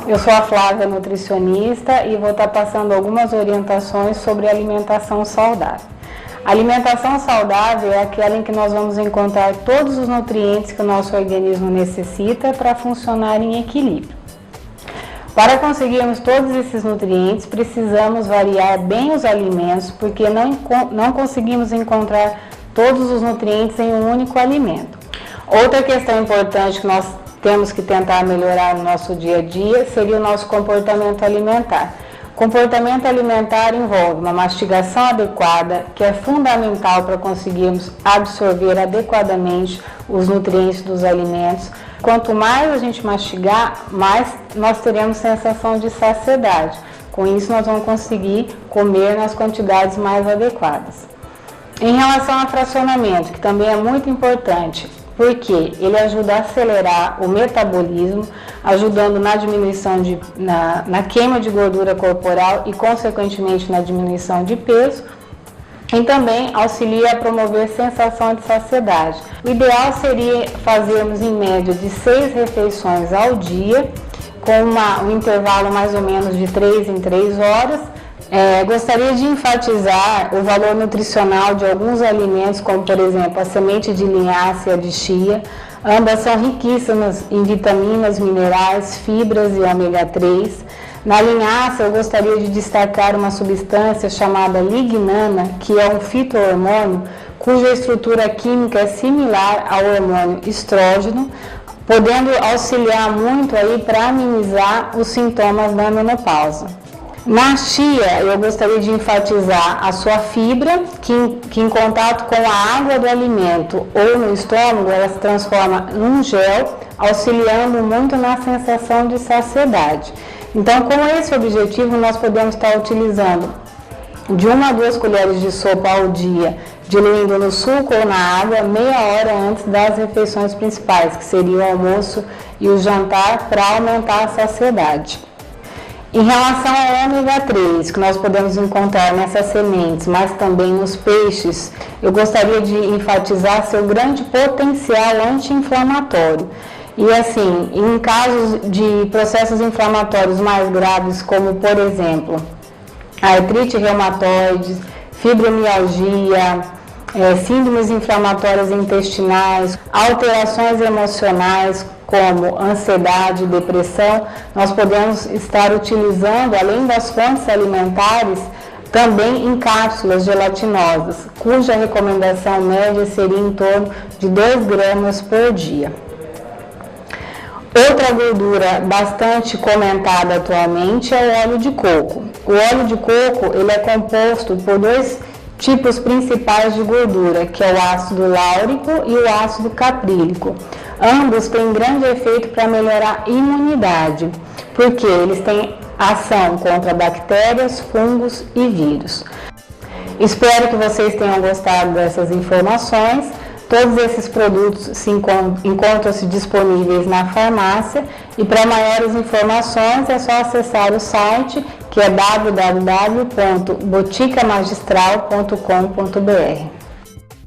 Eu sou a Flávia, nutricionista, e vou estar passando algumas orientações sobre alimentação saudável. A alimentação saudável é aquela em que nós vamos encontrar todos os nutrientes que o nosso organismo necessita para funcionar em equilíbrio. Para conseguirmos todos esses nutrientes, precisamos variar bem os alimentos, porque não conseguimos encontrar todos os nutrientes em um único alimento. Outra questão importante que nós temos que tentar melhorar no nosso dia a dia seria o nosso comportamento alimentar. Comportamento alimentar envolve uma mastigação adequada, que é fundamental para conseguirmos absorver adequadamente os nutrientes dos alimentos. Quanto mais a gente mastigar, mais nós teremos sensação de saciedade. Com isso, nós vamos conseguir comer nas quantidades mais adequadas. Em relação ao fracionamento, que também é muito importante, porque ele ajuda a acelerar o metabolismo, ajudando na diminuição na queima de gordura corporal e, consequentemente, na diminuição de peso, e também auxilia a promover sensação de saciedade. O ideal seria fazermos em média de 6 refeições ao dia, com um intervalo mais ou menos de 3 em 3 horas. Gostaria de enfatizar o valor nutricional de alguns alimentos, como por exemplo a semente de linhaça e a de chia. Ambas são riquíssimas em vitaminas, minerais, fibras e ômega 3. Na linhaça, eu gostaria de destacar uma substância chamada lignana, que é um fito-hormônio, cuja estrutura química é similar ao hormônio estrógeno, podendo auxiliar muito aí para amenizar os sintomas da menopausa. Na chia, eu gostaria de enfatizar a sua fibra, que em contato com a água do alimento ou no estômago, ela se transforma num gel, auxiliando muito na sensação de saciedade. Então, com esse objetivo, nós podemos estar utilizando de 1 a 2 colheres de sopa ao dia, diluindo no suco ou na água, meia hora antes das refeições principais, que seria o almoço e o jantar, para aumentar a saciedade. Em relação ao ômega 3, que nós podemos encontrar nessas sementes, mas também nos peixes, eu gostaria de enfatizar seu grande potencial anti-inflamatório. E assim, em casos de processos inflamatórios mais graves, como por exemplo, a artrite reumatoide, fibromialgia, síndromes inflamatórias intestinais, alterações emocionais, como ansiedade, depressão, nós podemos estar utilizando, além das fontes alimentares, também em cápsulas gelatinosas, cuja recomendação média seria em torno de 2 gramas por dia. Outra gordura bastante comentada atualmente é o óleo de coco. O óleo de coco ele é composto por 2 tipos principais de gordura, que é o ácido láurico e o ácido caprílico. Ambos têm grande efeito para melhorar a imunidade, porque eles têm ação contra bactérias, fungos e vírus. Espero que vocês tenham gostado dessas informações. Todos esses produtos encontram-se disponíveis na farmácia, e para maiores informações é só acessar o site, que é www.boticamagistral.com.br.